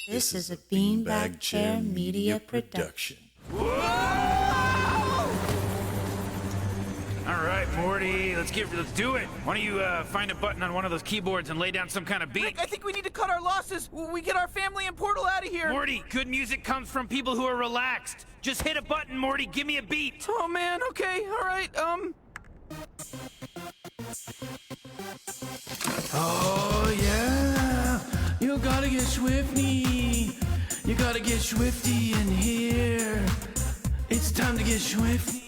This is a Beanbag Chair Media production. All right, Morty, let's do it. Why don't you find a button on one of those keyboards and lay down some kind of beat? Rick, I think we need to cut our losses. We get our family and Portal out of here. Morty, good music comes from people who are relaxed. Just hit a button, Morty. Give me a beat. Oh man, okay, all right. Oh yeah, you gotta get Swifty. You gotta get Swifty in here. It's time to get Swifty.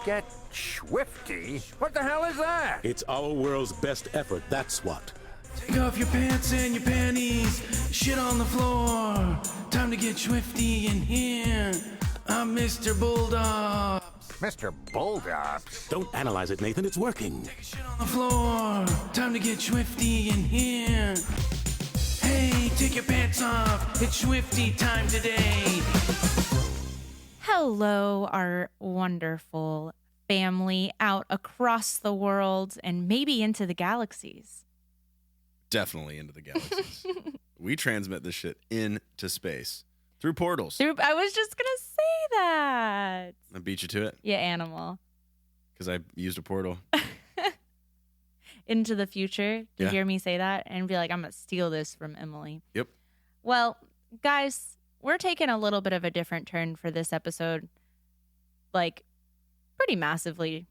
Get SCHWIFTY? What the hell is that? It's our world's best effort, that's what. Take off your pants and your panties. Shit on the floor. Time to get Swifty in here. I'm Mr. Bulldog. Mr. Bulldogs? Don't analyze it, Nathan, it's working. Take a shit on the floor. Time to get Swifty in here. Hey, take your pants off. It's Swifty time today. Hello, our wonderful family out across the world and maybe into the galaxies. Definitely into the galaxies. We transmit this shit into space through portals. I was just going to say that. I beat you to it Yeah, animal. because I used a portal. Into the future. You Yeah. hear me say that and be like, I'm going to steal this from Emily. Yep. Well, guys, we're taking a little bit of a different turn for this episode. Like, pretty massively.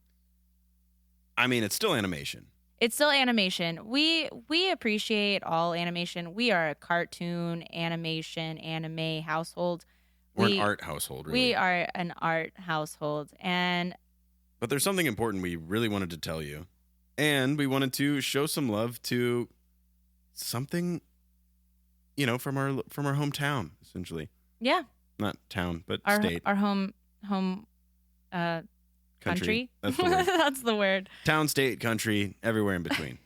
I mean, it's still animation. It's still animation. We appreciate all animation. We are a cartoon, animation, anime household. We're an art household, really. We are an art household. And But there's something important we really wanted to tell you. And we wanted to show some love to something, you know, from our hometown, essentially. yeah, Not town, but our state. our home country. That's the word. That's the word. Town, state, country, everywhere in between.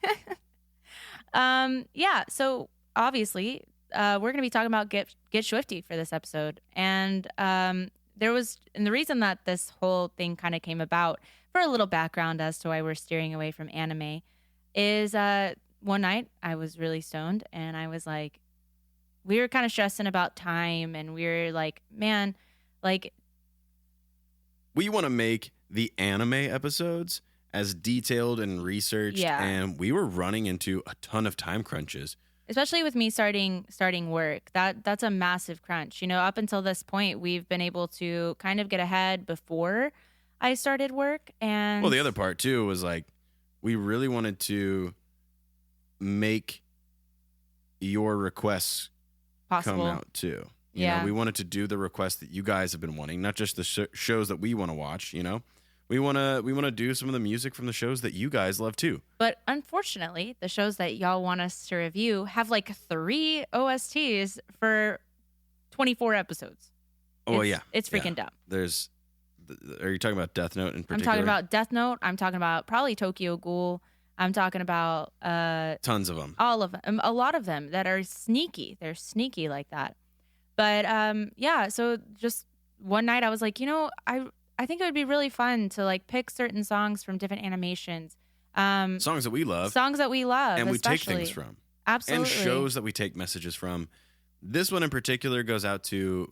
Yeah, so obviously, we're going to be talking about Get SCHWIFTY for this episode. And the reason that this whole thing kind of came about, for a little background as to why we're steering away from anime, is one night I was really stoned and I was like, we were kind of stressing about time and we were like, man, like, We want to make the anime episodes as detailed and researched, Yeah. and we were running into a ton of time crunches. especially with me starting work, that's a massive crunch. You know, up until this point, we've been able to kind of get ahead before I started work. And Well, the other part too was like, we really wanted to make your requests possible. come out too. You Yeah. know, we wanted to do the requests that you guys have been wanting, not just the shows that we want to watch. You know, we want to do some of the music from the shows that you guys love too. But unfortunately, the shows that y'all want us to review have like 3 OSTs for 24 episodes. Oh It's- yeah, It's freaking Yeah. dumb. Are you talking about Death Note in I'm particular? talking about Death Note. I'm talking about probably Tokyo Ghoul. I'm talking about tons of them. all of them, a lot of them that are sneaky. They're sneaky like that. But yeah, so just one night I was like, you know, I think it would be really fun to like pick certain songs from different animations. Songs that we love, Songs that we love. and we take especially. things from. Absolutely. And shows that we take messages from. This one in particular goes out to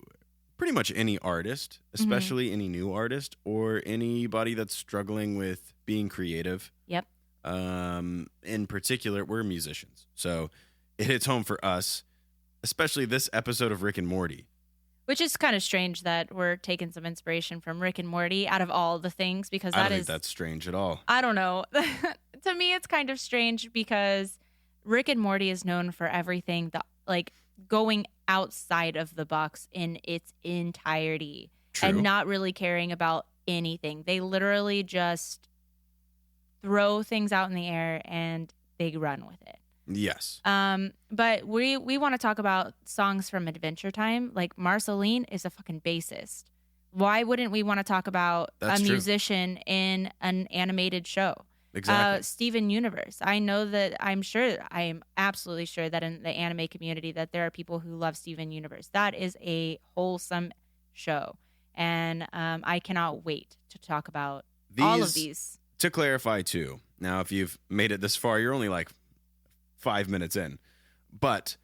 pretty much any artist, especially any new artist or anybody that's struggling with being creative. Yep. In particular, we're musicians. So it hits home for us, especially this episode of Rick and Morty. Which is kind of strange that we're taking some inspiration from Rick and Morty out of all the things, because I that don't is, think that's strange at all. I don't know. To me, it's kind of strange because Rick and Morty is known for everything that, like, going outside of the box in its entirety. True. And not really caring about anything. They literally just throw things out in the air and they run with it. Yes. But we want to talk about songs from Adventure Time. Like, Marceline is a fucking bassist. Why wouldn't we want to talk about That's a true. musician in an animated show? Exactly. Steven Universe. I know that I am absolutely sure that in the anime community that there are people who love Steven Universe. That is a wholesome show. And I cannot wait to talk about all of these. To clarify, too, now, if you've made it this far, you're only like 5 minutes in. But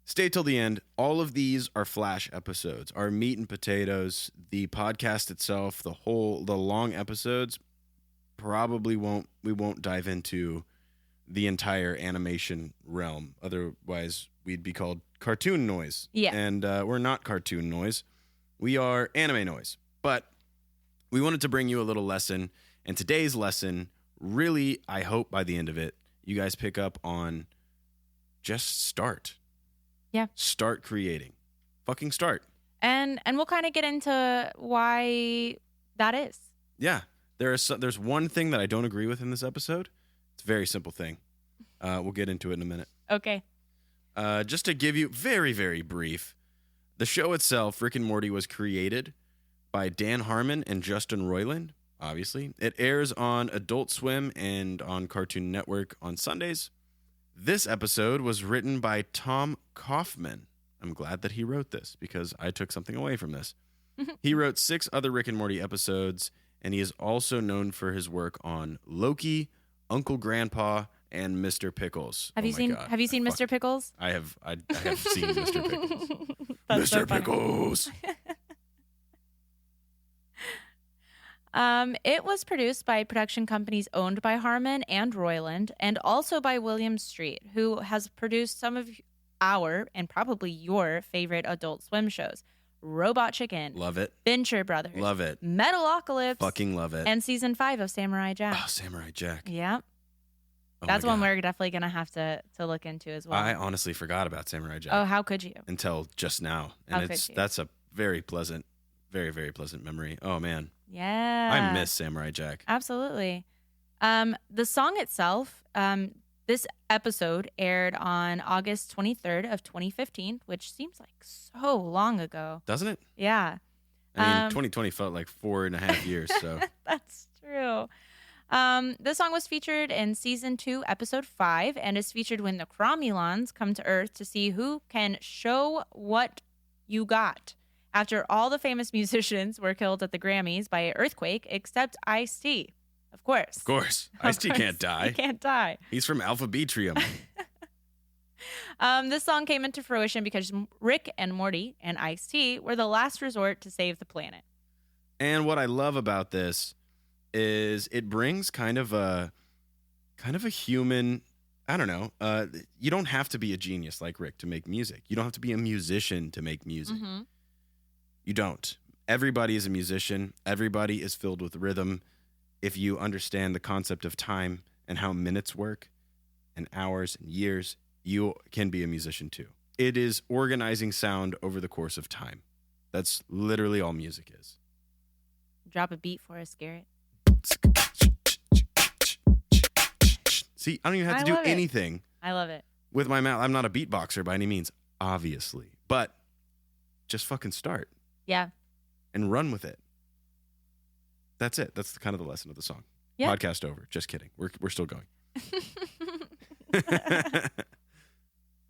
Stay till the end. All of these are flash episodes. Our meat and potatoes, the podcast itself, the long episodes, we won't dive into the entire animation realm. Otherwise, we'd be called cartoon noise. Yeah. And we're not cartoon noise. We are anime noise. But we wanted to bring you a little lesson. And today's lesson, really, I hope by the end of it, you guys pick up on just start. Yeah. Start creating. Fucking start. And we'll kind of get into why that is. Yeah. There's one thing that I don't agree with in this episode. It's a very simple thing. We'll get into it in a minute. Okay. Just to give you very, very brief, the show itself, Rick and Morty, was created by Dan Harmon and Justin Roiland, obviously. It airs on Adult Swim and on Cartoon Network on Sundays. This episode was written by Tom Kaufman. I'm glad that he wrote this because I took something away from this. He wrote 6 other Rick and Morty episodes, and he is also known for his work on Loki, Uncle Grandpa, and Mr. Pickles. Have you seen Mr. Pickles? I have seen Mr. Pickles. That's so Mr. funny. Pickles. It was produced by production companies owned by Harmon and Roiland, and also by William Street, who has produced some of our and probably your favorite Adult Swim shows: Robot Chicken, Love it. Venture Brothers, Love it. Metalocalypse, Fucking love it. and season 5 of Samurai Jack. Oh, Samurai Jack. Yeah, Oh that's my one God. we're definitely gonna have to look into as well. I honestly forgot about Samurai Jack. Oh, how could you? Until just now. How And could you? that's a very pleasant, very, very pleasant memory. Oh, man. Yeah, I miss Samurai Jack. Absolutely. The song itself, this episode aired on August 23rd of 2015, which seems like so long ago. Doesn't it? Yeah, I mean, 2020 felt like 4.5 years, so. that's true. The song was featured in season 2, episode 5, and is featured when the Cromulons come to Earth to see who can show what you got. After all the famous musicians were killed at the Grammys by an earthquake, except Ice-T. Of course. Of course. Ice-T can't die. He can't die. He's from Alpha Betrium. This song came into fruition because Rick and Morty and Ice-T were the last resort to save the planet. And what I love about this is it brings kind of a human, I don't know, you don't have to be a genius like Rick to make music. You don't have to be a musician to make music. Mm-hmm. You don't. Everybody is a musician. Everybody is filled with rhythm. If you understand the concept of time and how minutes work and hours and years, you can be a musician too. It is organizing sound over the course of time. That's literally all music is. Drop a beat for us, Garrett. See, I don't even have to I do love it. anything I love it. with my mouth. I'm not a beatboxer by any means, obviously. But just fucking start Yeah. and run with it. That's it. That's kind of the lesson of the song. Yeah. Podcast over. Just kidding. We're still going.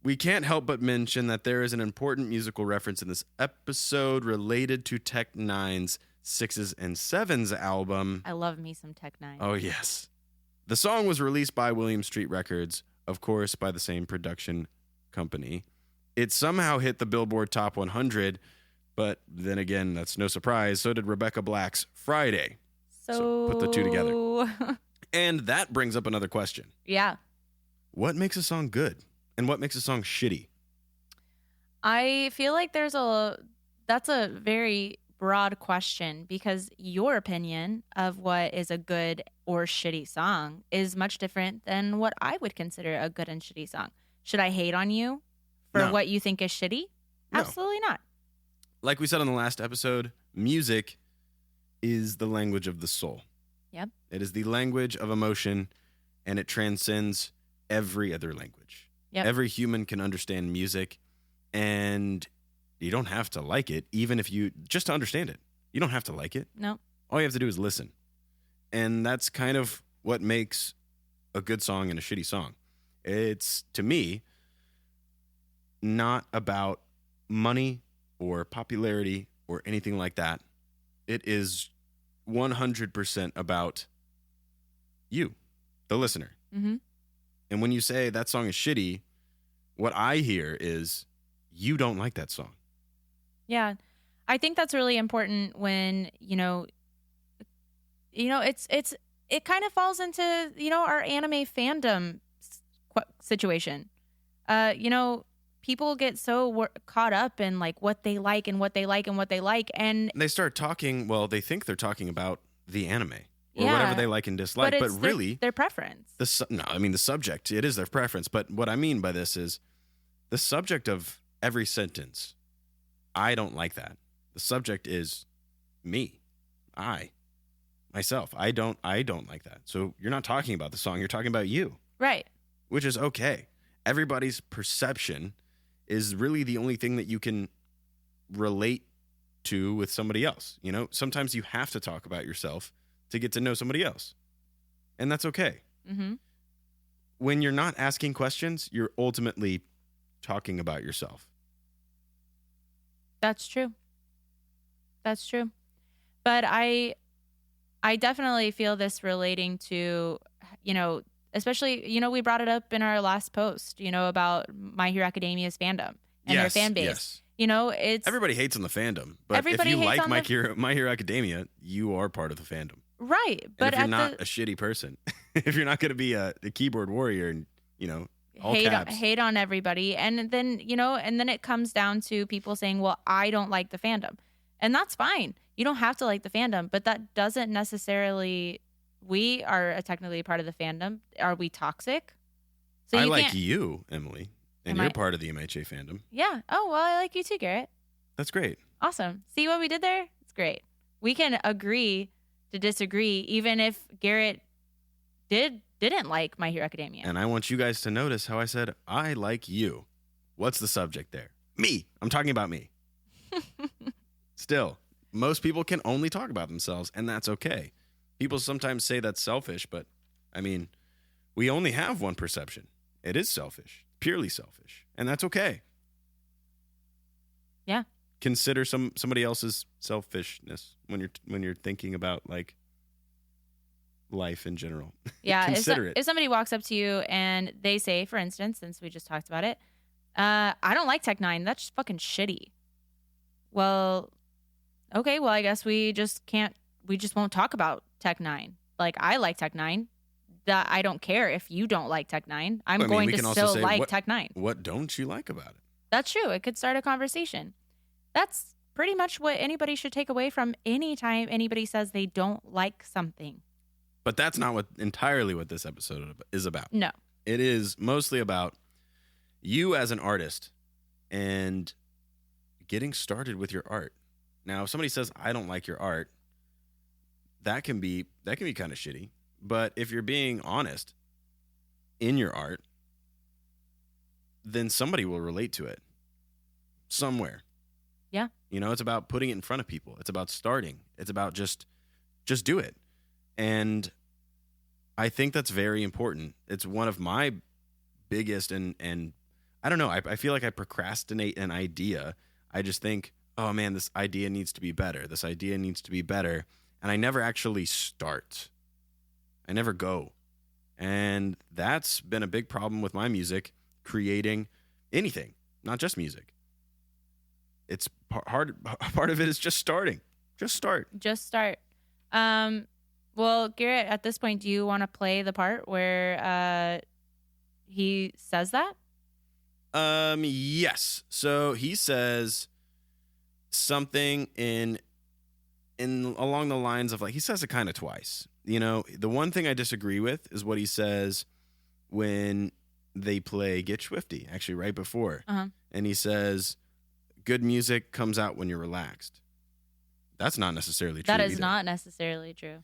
We can't help but mention that there is an important musical reference in this episode related to Tech Nine's 6s and 7s album. I love me some Tech Nine. Oh, yes. The song was released by William Street Records, of course, by the same production company. It somehow hit the Billboard Top 100, but then again, that's no surprise. So did Rebecca Black's Friday. So put the two together. And that brings up another question. Yeah. What makes a song good? And what makes a song shitty? I feel like that's a very broad question because your opinion of what is a good or shitty song is much different than what I would consider a good and shitty song. Should I hate on you for No. what you think is shitty? No. Absolutely not. Like we said on the last episode, music is the language of the soul. Yep. It is the language of emotion, and it transcends every other language. Yep. Every human can understand music, and you don't have to like it, even if you just to understand it. You don't have to like it. No. All you have to do is listen. And that's kind of what makes a good song and a shitty song. It's, to me, not about money or popularity or anything like that. It is 100% about you, the listener. Mm-hmm. And when you say that song is shitty, what I hear is you don't like that song. Yeah. I think that's really important when, it kind of falls into, our anime fandom situation. People get so caught up in like what they like and what they like and what they like. And they start talking, well, they think they're talking about the anime or Yeah. whatever they like and dislike, but it's really their preference. the subject, it is their preference. But what I mean by this is the subject of every sentence. I don't like that. The subject is me, myself. I don't like that. So you're not talking about the song. You're talking about you, Right. which is okay. Everybody's perception is really the only thing that you can relate to with somebody else. Sometimes you have to talk about yourself to get to know somebody else. And that's okay. Mm-hmm. When you're not asking questions, you're ultimately talking about yourself. That's true. That's true. But I definitely feel this relating to, especially, we brought it up in our last post, about My Hero Academia's fandom and their fan base. Yes. It's Everybody hates on the fandom, but if Everybody you hates like on My Hero Academia, you are part of the fandom. right. And But if you're at not a shitty person, if you're not going to be a keyboard warrior and, all caps. hate on everybody, and then it comes down to people saying, well, I don't like the fandom, and that's fine. You don't have to like the fandom, but that doesn't necessarily. We are technically part of the fandom. Are we toxic? So I you like can't- you, Emily, and Am you're I- part of the MHA fandom. Yeah. Oh well, I like you too, Garrett. That's great. Awesome. See what we did there? It's great. We can agree to disagree, even if Garrett didn't like My Hero Academia. And I want you guys to notice how I said, I like you. What's the subject there? Me. I'm talking about me. Still, most people can only talk about themselves, and that's okay. People sometimes say that's selfish, but I mean, we only have one perception. It is selfish, purely selfish, and that's okay. Yeah. Consider somebody else's selfishness when you're thinking about like life in general. Yeah. Consider it. If somebody walks up to you and they say, for instance, since we just talked about it, I don't like Tech 9. That's just fucking shitty. Well, okay. Well, I guess we just won't talk about Tech 9. Like, I like Tech 9. That I don't care if you don't like Tech 9. I'm I mean, going we to can also still say, like Tech 9. What don't you like about it? That's true. It could start a conversation. That's pretty much what anybody should take away from any time anybody says they don't like something. But that's not entirely what this episode is about. No. It is mostly about you as an artist and getting started with your art. Now, if somebody says, I don't like your art, that can be kind of shitty. But if you're being honest in your art, then somebody will relate to it somewhere. Yeah. It's about putting it in front of people. It's about starting. It's about just do it. And I think that's very important. It's one of my biggest and I don't know, I feel like I procrastinate an idea. I just think, oh man, this idea needs to be better. This idea needs to be better. And I never actually start. I never go. And that's been a big problem with my music, creating anything, not just music. It's hard. Part of it is just starting. Just start. Just start. Well, Garrett, at this point, do you want to play the part where he says that? Yes. So he says something in along the lines of like, he says it kind of twice. The one thing I disagree with is what he says when they play Get Swifty, actually right before. Uh-huh. And he says, good music comes out when you're relaxed. That's not necessarily true. That is either. not necessarily true.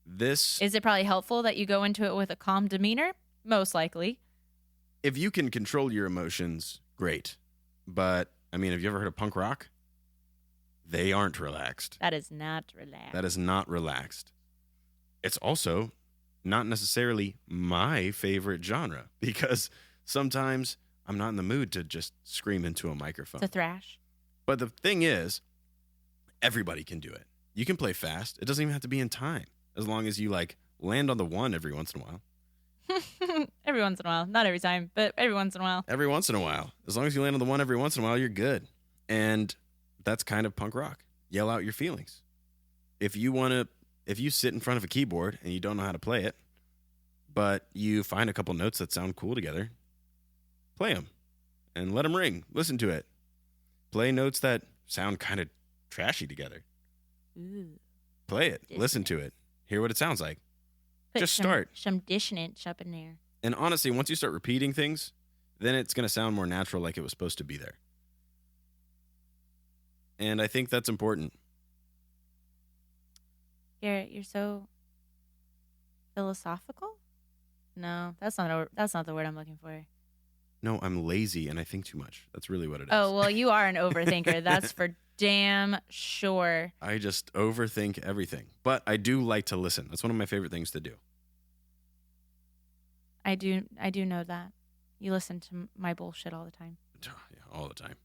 This, Is it probably helpful that you go into it with a calm demeanor? Most likely. if you can control your emotions, great. But I mean, have you ever heard of punk rock? They aren't relaxed. That is not relaxed. That is not relaxed. It's also not necessarily my favorite genre because sometimes I'm not in the mood to just scream into a microphone. It's a thrash. But the thing is, everybody can do it. You can play fast. It doesn't even have to be in time as long as you like land on the one every once in a while. Every once in a while. Not every time, but every once in a while. Every once in a while. As long as you land on the one every once in a while, you're good. And that's kind of punk rock. Yell out your feelings. If you sit in front of a keyboard and you don't know how to play it, but you find a couple notes that sound cool together, play them and let them ring. Listen to it. Play notes that sound kind of trashy together. Ooh. Play it. Dissonance. Listen to it. Hear what it sounds like. Put Just some, start. Some dissonance up in there. And honestly, once you start repeating things, then it's going to sound more natural, like it was supposed to be there. And I think that's important. Garrett, you're so philosophical? No, that's not the word I'm looking for. No, I'm lazy and I think too much. That's really what it is. Oh, well, you are an overthinker. That's for damn sure. I just overthink everything. But I do like to listen. That's one of my favorite things to do. I do know that. You listen to my bullshit all the time. Yeah, all the time.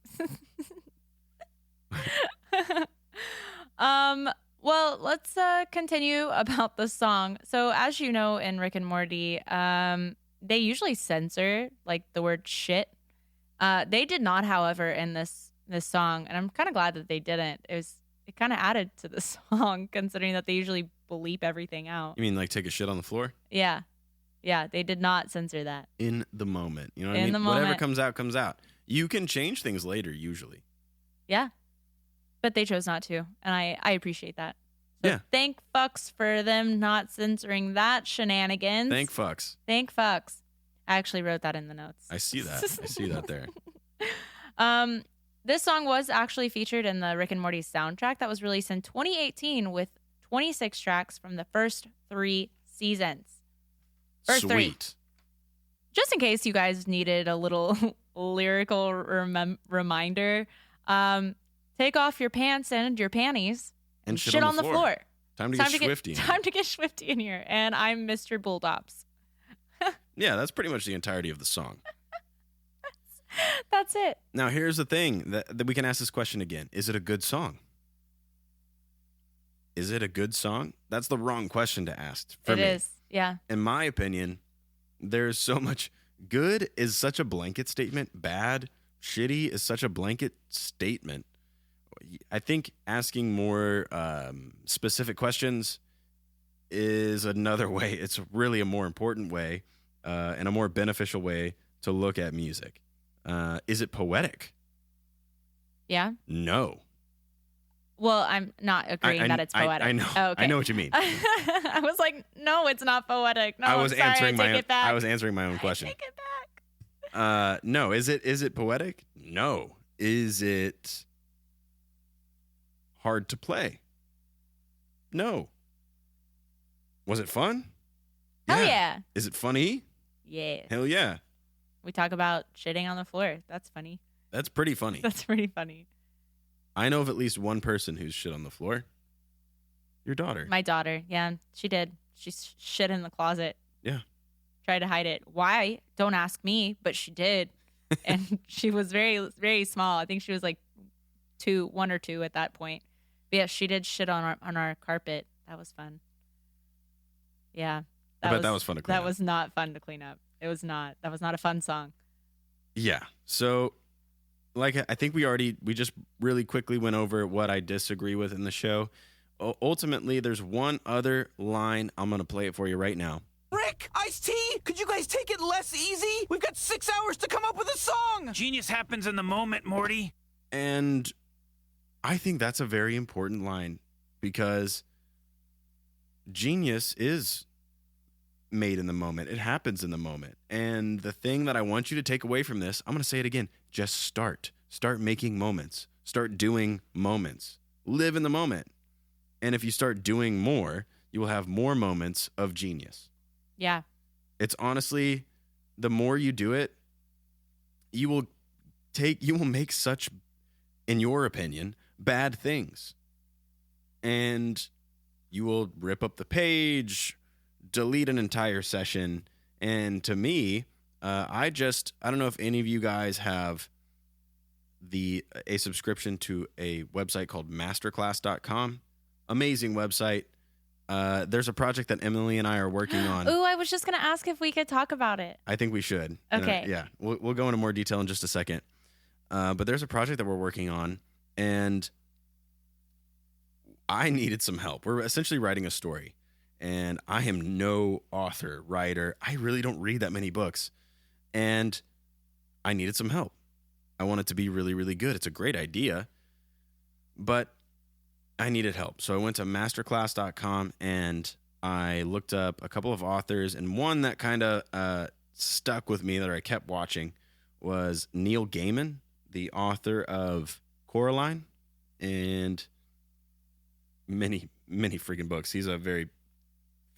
Well, let's continue about the song. So, as you know, in Rick and Morty, they usually censor like the word shit. They did not, however, in this song, and I'm kind of glad that they didn't. It kind of added to the song, considering that they usually bleep everything out. You mean like take a shit on the floor? Yeah, they did not censor that. In the moment. You know what I mean? In the moment. Whatever comes out, comes out. You can change things later, usually. Yeah. But they chose not to, and I appreciate that. So Yeah. Thank fucks for them not censoring that shenanigans. Thank fucks. Thank fucks. I actually wrote that in the notes. I see that. I see that there. This song was actually featured in the Rick and Morty soundtrack that was released in 2018 with 26 tracks from the first 3 seasons. First 3. Sweet. Just in case you guys needed a little lyrical reminder, take off your pants and your panties and shit on the floor. Time to get SCHWIFTY. Time to get SCHWIFTY in here. And I'm Mr. Bulldops. Yeah, that's pretty much the entirety of the song. That's it. Now, here's the thing that we can ask this question again. Is it a good song? Is it a good song? That's the wrong question to ask for me. It is. Yeah. In my opinion, there's so much. Good is such a blanket statement. Bad, shitty is such a blanket statement. I think asking more specific questions is another way. It's really a more important way and a more beneficial way to look at music. Is it poetic? Yeah. No. Well, I'm not agreeing that it's poetic. I know. Oh, okay. I know what you mean. I was like, no, it's not poetic. No, I was I'm sorry, answering I take it back. I was answering my own question. I take it back. No. Is it poetic? No. Is it hard to play? No. Was it fun? Hell yeah. Is it funny? Yeah. Hell yeah. We talk about shitting on the floor. That's funny. That's pretty funny. That's pretty funny. I know of at least one person who's shit on the floor. Your daughter. My daughter. Yeah, she did. She shit in the closet. Yeah. Tried to hide it. Why? Don't ask me, but she did. And she was very, very small. I think she was like 1 or 2 at that point. But yeah, she did shit on our carpet. That was fun. Yeah. I bet that was fun to clean up. That was not fun to clean up. It was not. That was not a fun song. Yeah. So, like, I think we just really quickly went over what I disagree with in the show. Ultimately, there's one other line. I'm going to play it for you right now. Rick, Ice-T, could you guys take it less easy? We've got 6 hours to come up with a song. Genius happens in the moment, Morty. And I think that's a very important line because genius is made in the moment. It happens in the moment. And the thing that I want you to take away from this, I'm going to say it again. Just start. Start making moments. Start doing moments. Live in the moment. And if you start doing more, you will have more moments of genius. Yeah. It's honestly, the more you do it, you will make such, in your opinion, bad things. And you will rip up the page, delete an entire session. And to me, I don't know if any of you guys have a subscription to a website called masterclass.com. Amazing website. There's a project that Emily and I are working on. Ooh, I was just going to ask if we could talk about it. I think we should. Okay. Yeah, we'll go into more detail in just a second. But there's a project that we're working on, and I needed some help. We're essentially writing a story, and I am no author, writer. I really don't read that many books, and I needed some help. I want it to be really, really good. It's a great idea, but I needed help. So I went to masterclass.com, and I looked up a couple of authors, and one that kind of stuck with me that I kept watching was Neil Gaiman, the author of Coraline and many, many freaking books. He's a very,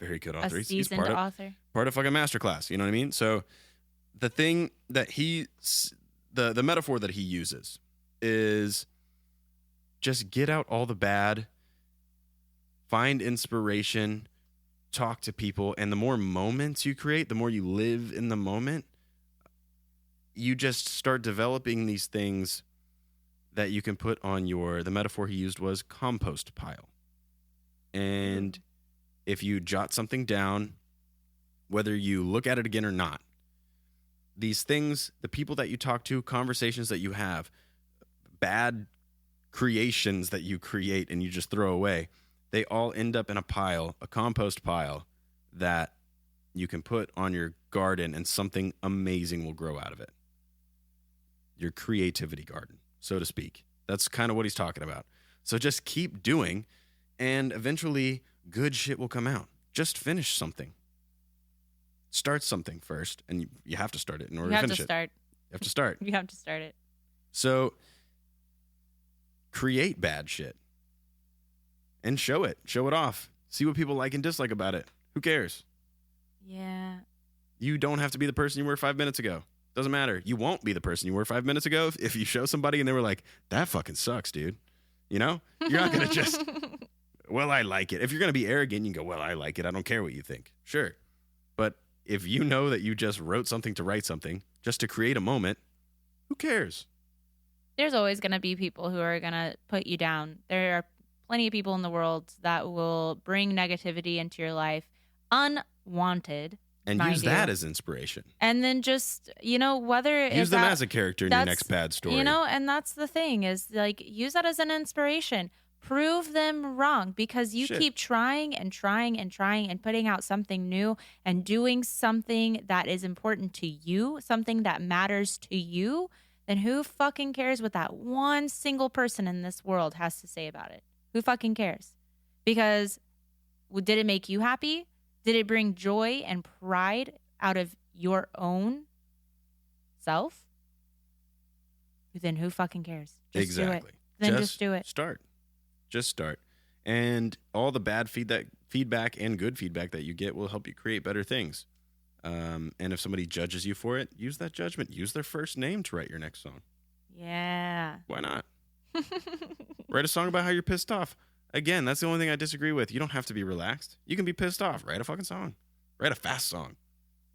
very good author. A seasoned he's author. part of fucking Masterclass. You know what I mean? So the thing that the metaphor that he uses is just get out all the bad, find inspiration, talk to people, and the more moments you create, the more you live in the moment, you just start developing these things that you can put on the metaphor he used was compost pile. And if you jot something down, whether you look at it again or not, these things, the people that you talk to, conversations that you have, bad creations that you create and you just throw away, they all end up in a pile, a compost pile that you can put on your garden, and something amazing will grow out of it. Your creativity garden, so to speak. That's kind of what he's talking about. So just keep doing, and eventually good shit will come out. Just finish something. Start something first, and you have to start it in order to finish it. You have to start. You have to start it. So create bad shit and show it off. See what people like and dislike about it. Who cares? Yeah. You don't have to be the person you were 5 minutes ago. Doesn't matter. You won't be the person you were 5 minutes ago if you show somebody and they were like, that fucking sucks, dude. You know? You're not going to just, well, I like it. If you're going to be arrogant, you can go, well, I like it. I don't care what you think. Sure. But if you know that you just wrote something to write something, just to create a moment, who cares? There's always going to be people who are going to put you down. There are plenty of people in the world that will bring negativity into your life unwanted. And use that as inspiration. And then just, whether use them as a character in your next bad story. And that's the thing is like, use that as an inspiration. Prove them wrong, because you keep trying and trying and trying and putting out something new and doing something that is important to you, something that matters to you. Then who fucking cares what that one single person in this world has to say about it? Who fucking cares? Because did it make you happy? Did it bring joy and pride out of your own self? Then who fucking cares? Just do it. Then just do it. Start. Just start. And all the bad feedback and good feedback that you get will help you create better things. And if somebody judges you for it, use that judgment. Use their first name to write your next song. Yeah. Why not? Write a song about how you're pissed off. Again, that's the only thing I disagree with. You don't have to be relaxed. You can be pissed off. Write a fucking song. Write a fast song.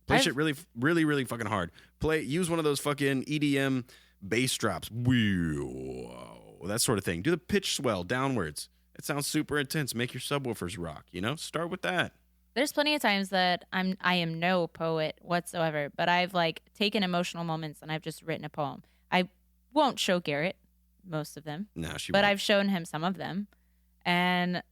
Play shit really, really, really fucking hard. Use one of those fucking EDM bass drops. Whoa, that sort of thing. Do the pitch swell downwards. It sounds super intense. Make your subwoofers rock. Start with that. There's plenty of times that I am no poet whatsoever, but I've taken emotional moments and I've just written a poem. I won't show Garrett most of them. No, she but won't. I've shown him some of them. And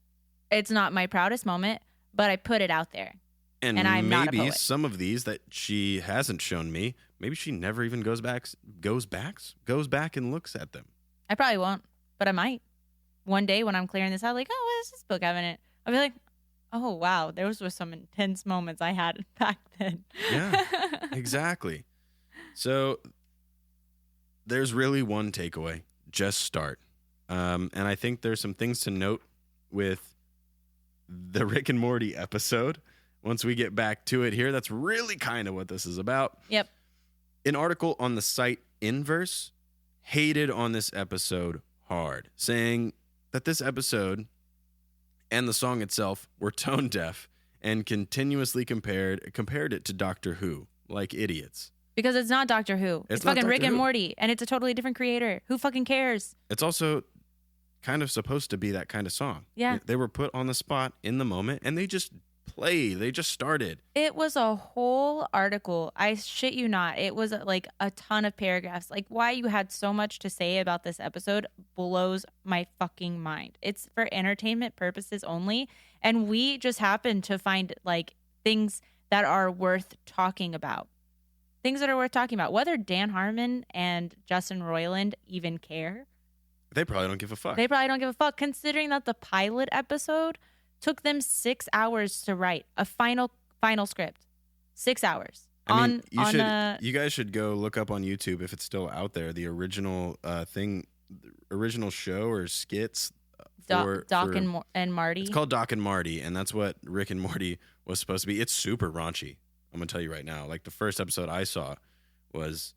it's not my proudest moment, but I put it out there. And I'm not a poet. Maybe some of these that she hasn't shown me, maybe she never even goes back and looks at them. I probably won't, but I might. One day when I'm clearing this out, what is this book having in it? I'll be like, oh, wow, those were some intense moments I had back then. Yeah, exactly. So there's really one takeaway. Just start. And I think there's some things to note with the Rick and Morty episode. Once we get back to it here, that's really kind of what this is about. Yep. An article on the site Inverse hated on this episode hard, saying that this episode and the song itself were tone deaf and continuously compared it to Doctor Who, like idiots. Because it's not Doctor Who. It's fucking Rick and Morty, and it's a totally different creator. Who fucking cares? It's also kind of supposed to be that kind of song. Yeah. They were put on the spot in the moment, and they just played. They just started. It was a whole article. I shit you not. It was like a ton of paragraphs. Like, why you had so much to say about this episode blows my fucking mind. It's for entertainment purposes only. And we just happened to find like things that are worth talking about. Things that are worth talking about. Whether Dan Harmon and Justin Roiland even care. They probably don't give a fuck. They probably don't give a fuck, considering that the pilot episode took them 6 hours to write a final script. 6 hours. I mean, you guys should go look up on YouTube, if it's still out there, the original original show or skits. Doc and Marty. It's called Doc and Marty, and that's what Rick and Morty was supposed to be. It's super raunchy. I'm gonna tell you right now. Like, the first episode I saw was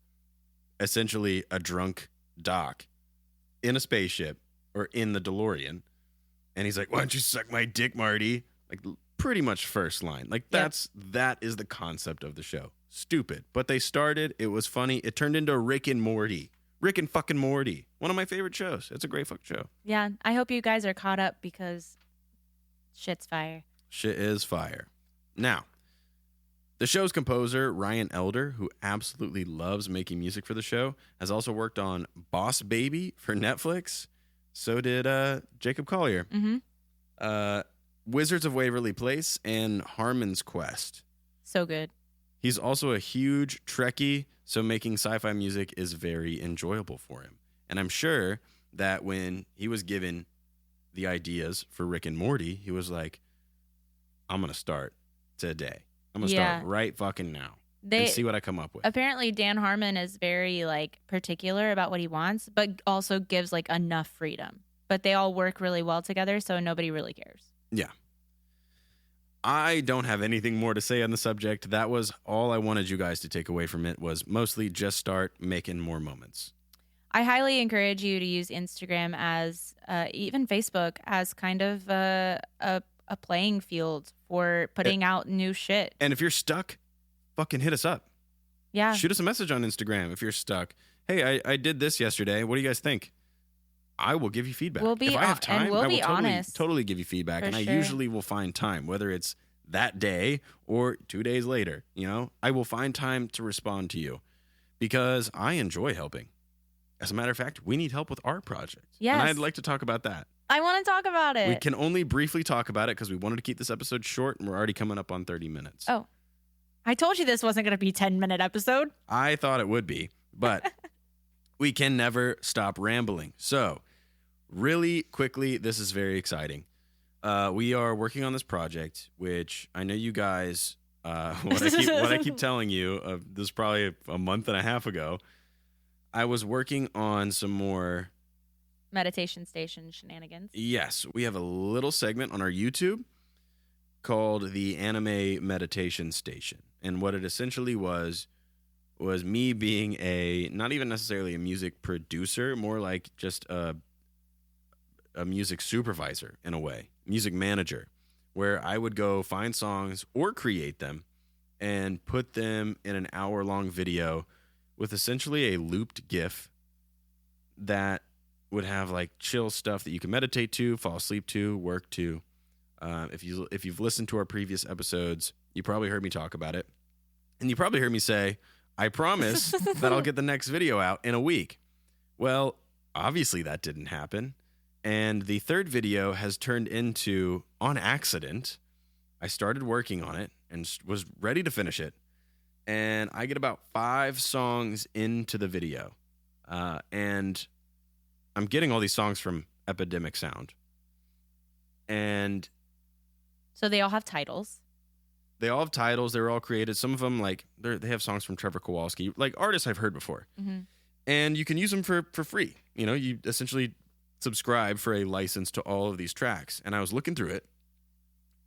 essentially a drunk Doc in a spaceship or in the DeLorean, and he's like, "Why don't you suck my dick, Marty?" Like, pretty much first line. Like, that is the concept of the show. Stupid, but they started. It was funny. It turned into Rick and Morty. Rick and fucking Morty. One of my favorite shows. It's a great fucking show. Yeah, I hope you guys are caught up because shit's fire. Shit is fire. Now, the show's composer, Ryan Elder, who absolutely loves making music for the show, has also worked on Boss Baby for Netflix. So did Jacob Collier. Mm-hmm. Wizards of Waverly Place and Harmon's Quest. So good. He's also a huge Trekkie, so making sci-fi music is very enjoyable for him. And I'm sure that when he was given the ideas for Rick and Morty, he was like, I'm going to start today. I'm going to start right fucking now and see what I come up with. Apparently, Dan Harmon is very like particular about what he wants, but also gives like enough freedom. But they all work really well together, so nobody really cares. Yeah. I don't have anything more to say on the subject. That was all I wanted you guys to take away from it, was mostly just start making more moments. I highly encourage you to use Instagram as, even Facebook, as kind of a playing field for putting out new shit. And if you're stuck, fucking hit us up. Yeah. Shoot us a message on Instagram if you're stuck. Hey, I did this yesterday. What do you guys think? I will give you feedback. If I have time, I will totally give you feedback. And I usually will find time, whether it's that day or 2 days later. You know, I will find time to respond to you because I enjoy helping. As a matter of fact, we need help with our project. Yes. And I'd like to talk about that. I want to talk about it. We can only briefly talk about it because we wanted to keep this episode short, and we're already coming up on 30 minutes. Oh, I told you this wasn't going to be a 10-minute episode. I thought it would be, but we can never stop rambling. So, really quickly, this is very exciting. We are working on this project, which I know you guys, what I keep telling you, this is probably a month and a half ago, I was working on some more meditation station shenanigans. Yes, we have a little segment on our YouTube called the Anime Meditation Station. And what it essentially was me being not even necessarily a music producer, more like just a music supervisor in a way, music manager, where I would go find songs or create them and put them in an hour-long video with essentially a looped GIF that would have like chill stuff that you can meditate to, fall asleep to, work to. If you've listened to our previous episodes, you probably heard me talk about it. And you probably heard me say, I promise that I'll get the next video out in a week. Well, obviously that didn't happen. And the third video has turned into, on accident, I started working on it and was ready to finish it. And I get about 5 songs into the video. And I'm getting all these songs from Epidemic Sound. And so they all have titles. They all have titles. They were all created. Some of them, like, they have songs from Trevor Kowalski, like artists I've heard before. Mm-hmm. And you can use them for free. You know, you essentially subscribe for a license to all of these tracks. And I was looking through it,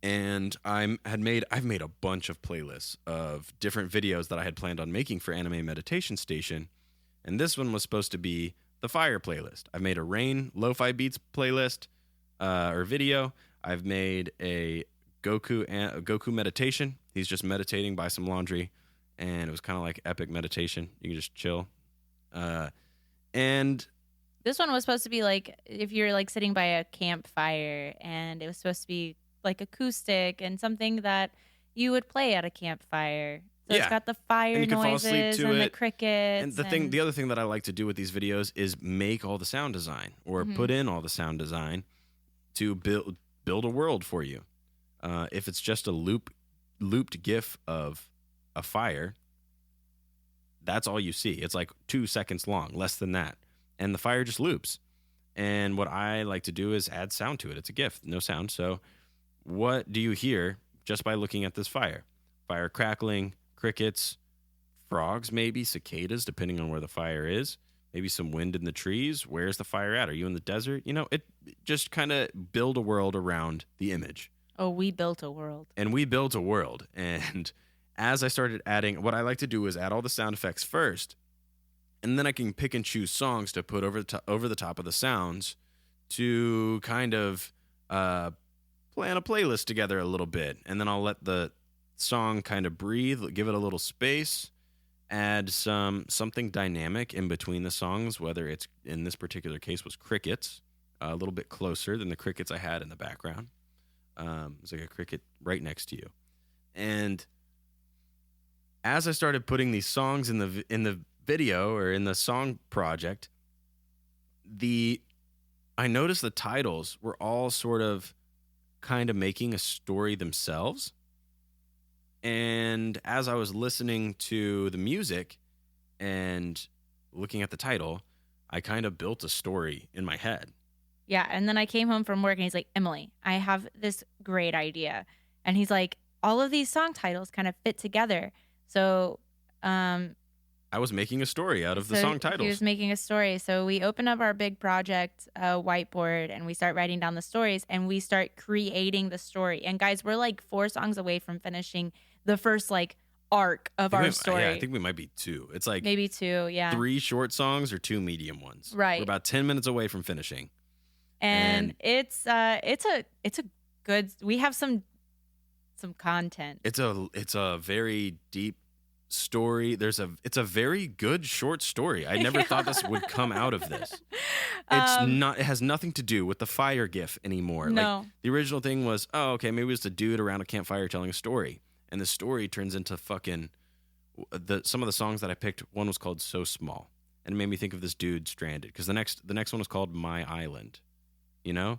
and I've made a bunch of playlists of different videos that I had planned on making for Anime Meditation Station. And this one was supposed to be the fire playlist. I've made a rain lo-fi beats playlist or video. I've made a Goku meditation. He's just meditating by some laundry, and it was kind of like epic meditation. You can just chill. And This one was supposed to be like if you're like sitting by a campfire, and it was supposed to be like acoustic and something that you would play at a campfire. So it's got the fire And you can fall asleep noises to and the it. crickets. And the other thing that I like to do with these videos is make all the sound design or put in all the sound design to build a world for you. If it's just a looped GIF of a fire, that's all you see. It's like 2 seconds long, less than that. And the fire just loops. And what I like to do is add sound to it. It's a GIF, no sound. So what do you hear just by looking at this fire? Fire crackling, crickets, frogs maybe, cicadas, depending on where the fire is. Maybe some wind in the trees. Where's the fire at? Are you in the desert? You know, it just kind of build a world around the image. Oh, we built a world. And we built a world. And as I started adding, what I like to do is add all the sound effects first. And then I can pick and choose songs to put over the top of the sounds to kind of plan a playlist together a little bit. And then I'll let the song kind of breathe, give it a little space, add something dynamic in between the songs, whether it's, in this particular case, was crickets, a little bit closer than the crickets I had in the background. It's like a cricket right next to you. And as I started putting these songs in the video or in the song project, I noticed the titles were all sort of kind of making a story themselves. And as I was listening to the music and looking at the title, I kind of built a story in my head. Yeah, and then I came home from work and he's like, Emily, I have this great idea. And he's like, all of these song titles kind of fit together. So I was making a story out of the song titles. He was making a story. So we open up our big project whiteboard and we start writing down the stories and we start creating the story. And guys, we're like 4 songs away from finishing the first like arc of our story. Yeah, I think we might be 2. It's like maybe 2, yeah. 3 short songs or 2 medium ones. Right. We're about 10 minutes away from finishing. And it's a good. We have some content. It's a very deep story. It's a very good short story. I never thought this would come out of this. It has nothing to do with the fire GIF anymore. No. Like, the original thing was, oh, okay, maybe it's a dude around a campfire telling a story. And the story turns into fucking some of the songs that I picked, one was called So Small. And it made me think of this dude stranded. Because the next one was called My Island. You know?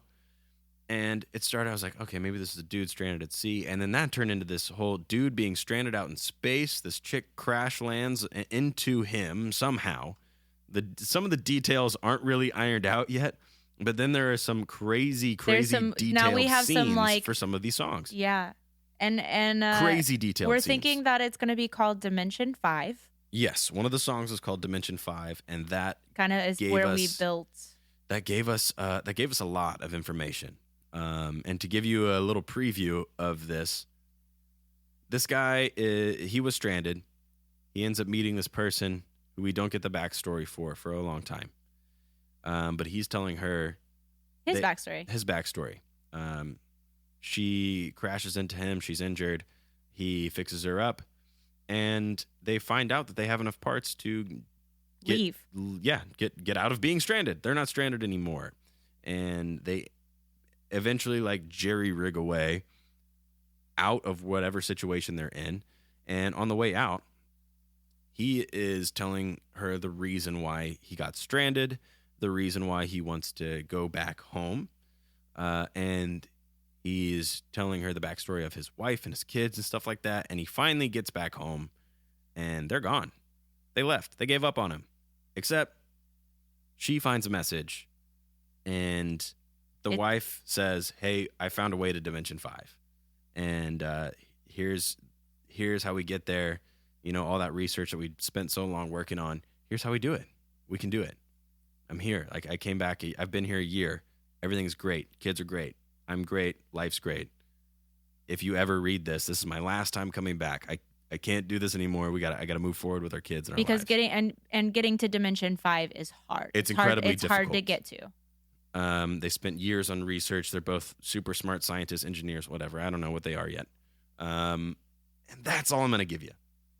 And it started, I was like, okay, maybe this is a dude stranded at sea. And then that turned into this whole dude being stranded out in space. This chick crash lands into him somehow. Some of the details aren't really ironed out yet. But then there are some crazy detailed now we have scenes some, like, for some of these songs. Yeah. And crazy detailed we're scenes. thinking that it's going to be called Dimension 5. Yes, one of the songs is called Dimension 5, and that kind of is where we built. That gave us a lot of information. And to give you a little preview of this guy, he was stranded. He ends up meeting this person who we don't get the backstory for a long time. But he's telling her His backstory. She crashes into him. She's injured. He fixes her up. And they find out that they have enough parts to leave. Get out of being stranded. They're not stranded anymore. And they eventually like jerry rig away out of whatever situation they're in. And on the way out, he is telling her the reason why he got stranded, the reason why he wants to go back home. And he's telling her the backstory of his wife and his kids and stuff like that. And he finally gets back home and they're gone. They left. They gave up on him. Except she finds a message and the wife says, hey, I found a way to Dimension 5. And here's how we get there. You know, all that research that we spent so long working on. Here's how we do it. We can do it. I'm here. Like, I came back. I've been here a year. Everything's great. Kids are great. I'm great. Life's great. If you ever read this is my last time coming back. I can't do this anymore. I got to move forward with our kids and our because lives. getting to Dimension 5 is hard. It's incredibly difficult. It's hard to get to. They spent years on research. They're both super smart scientists, engineers, whatever. I don't know what they are yet. And that's all I'm going to give you.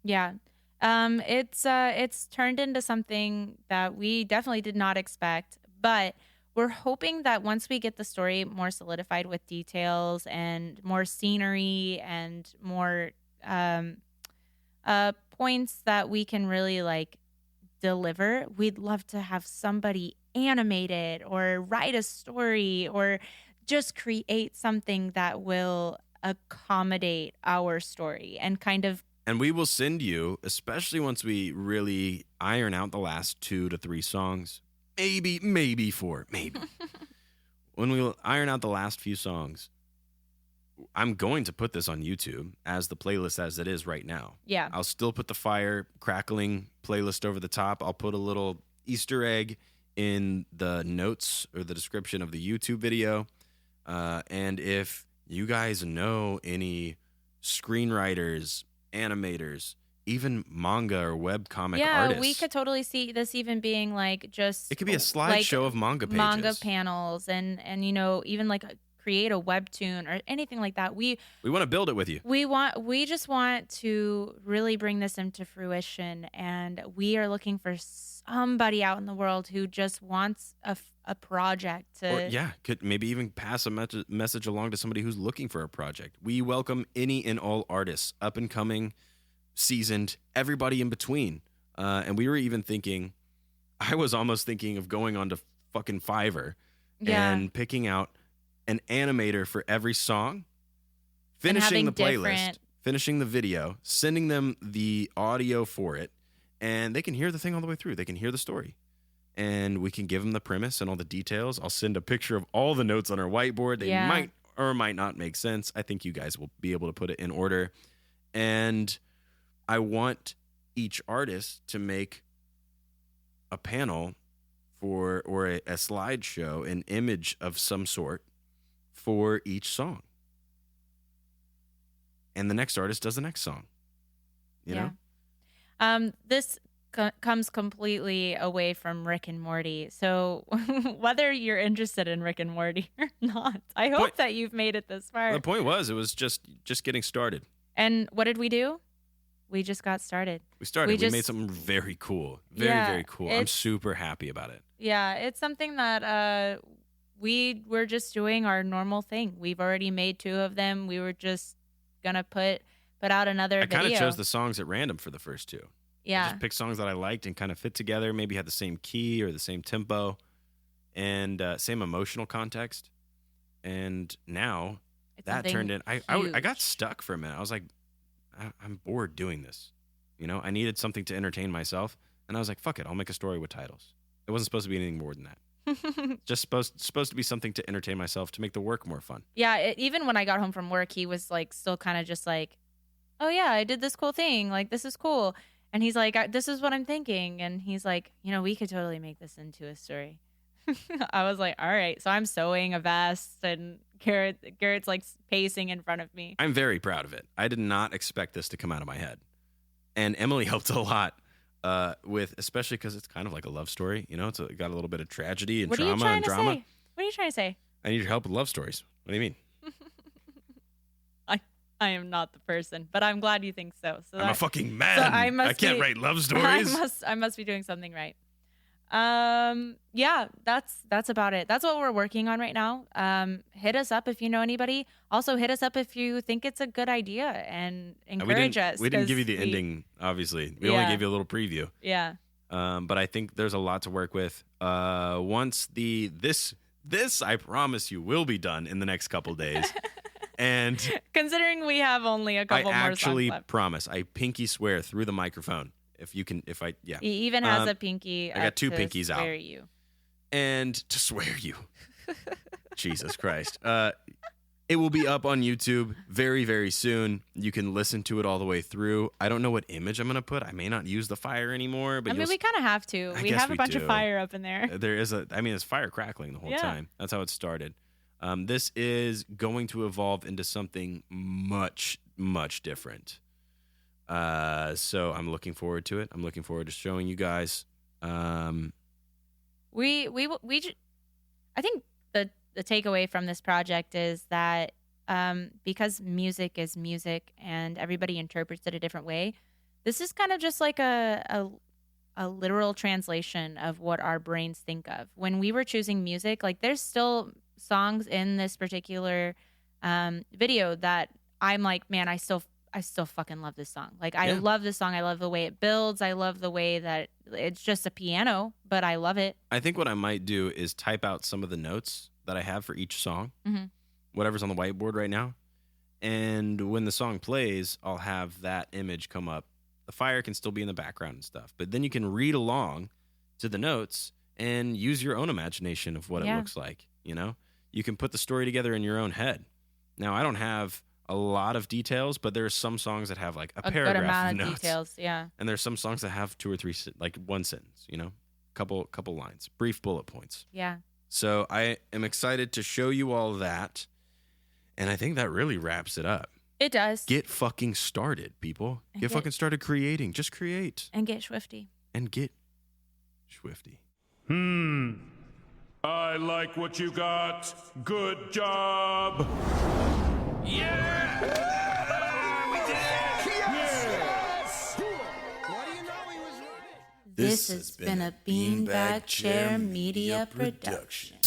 Yeah. It's turned into something that we definitely did not expect, But we're hoping that once we get the story more solidified with details and more scenery and more points that we can really like deliver, we'd love to have somebody animate it or write a story or just create something that will accommodate our story and kind of. And we will send you, especially once we really iron out the last 2 to 3 songs, maybe 4, maybe. When we iron out the last few songs, I'm going to put this on YouTube as the playlist as it is right now. Yeah. I'll still put the fire crackling playlist over the top. I'll put a little Easter egg in the notes or the description of the YouTube video. And if you guys know any screenwriters, animators, even manga or webcomic artists. We could totally see this even being like just. It could be a slideshow of manga pages. Manga panels and even like create a webtoon or anything like that. We want to build it with you. We just want to really bring this into fruition, and we are looking for somebody out in the world who just wants a project to. Or, could maybe even pass a message along to somebody who's looking for a project. We welcome any and all artists, up and coming, seasoned, everybody in between. And we were even thinking, I was almost thinking of going on to fucking Fiverr and picking out an animator for every song, finishing the playlist, finishing the video, sending them the audio for it, and they can hear the thing all the way through. They can hear the story. And we can give them the premise and all the details. I'll send a picture of all the notes on our whiteboard. They might or might not make sense. I think you guys will be able to put it in order. And I want each artist to make a panel or a slideshow, an image of some sort for each song. And the next artist does the next song. You know? This comes completely away from Rick and Morty. So whether you're interested in Rick and Morty or not, I hope that you've made it this far. The point was, it was just getting started. And what did we do? We just got started. We made something very cool. Very cool. I'm super happy about it. Yeah, it's something that we were just doing our normal thing. We've already made 2 of them. We were just gonna put out another video. I kind of chose the songs at random for the first 2. Yeah. I just picked songs that I liked and kind of fit together, maybe had the same key or the same tempo and same emotional context. And now that turned in. I got stuck for a minute. I was like, I'm bored doing this. You know, I needed something to entertain myself. And I was like, fuck it, I'll make a story with titles. It wasn't supposed to be anything more than that. Just supposed to be something to entertain myself, to make the work more fun. Yeah, even when I got home from work, he was like still kind of just like, oh yeah, I did this cool thing. Like, this is cool. And he's like, this is what I'm thinking. And he's like, we could totally make this into a story. I was like, all right. So I'm sewing a vest and Garrett's like pacing in front of me. I'm very proud of it. I did not expect this to come out of my head. And Emily helped a lot with, especially because it's kind of like a love story. You know, it's got a little bit of tragedy and trauma and drama. Say? What are you trying to say? I need your help with love stories. What do you mean? I am not the person, but I'm glad you think so. I'm a fucking man. I can't write love stories. I must be doing something right. Yeah, that's about it. That's what we're working on right now. Hit us up if you know anybody. Also hit us up if you think it's a good idea and encourage us. We didn't give you the ending, obviously. We only gave you a little preview. Yeah. But I think there's a lot to work with. Once this I promise you will be done in the next couple days. And considering we have only a couple more songs left. I actually promise. I pinky swear through the microphone. He even has a pinky. I got 2 pinkies out. Swear you. And to swear you. Jesus Christ. It will be up on YouTube very, very soon. You can listen to it all the way through. I don't know what image I'm going to put. I may not use the fire anymore. But we kind of have to. We have a bunch of fire up in there. It's fire crackling the whole time. That's how it started. This is going to evolve into something much, much different. So I'm looking forward to it. I'm looking forward to showing you guys. I think the takeaway from this project is that because music is music and everybody interprets it a different way, this is kind of just like a a literal translation of what our brains think of. When we were choosing music, like there's still songs in this particular video that I'm like, man, I still fucking love this song. Like I love this song. I love the way it builds. I love the way that it's just a piano, but I love it. I think what I might do is type out some of the notes that I have for each song, whatever's on the whiteboard right now. And when the song plays, I'll have that image come up. The fire can still be in the background and stuff, but then you can read along to the notes and use your own imagination of what it looks like. You know, you can put the story together in your own head. Now, I don't have a lot of details, but there's some songs that have like a paragraph good amount of notes. details, yeah. And there's some songs that have 2 or 3, like one sentence, you know, couple lines, brief bullet points. Yeah. So I am excited to show you all that, and I think that really wraps it up. It does. Get fucking started, people. Get fucking started creating. Just create. And get SCHWIFTY. And get SCHWIFTY. I like what you got. Good job. Yeah! We did it! Yes! What do you know? He was right. This has been a Beanbag Chair Media production.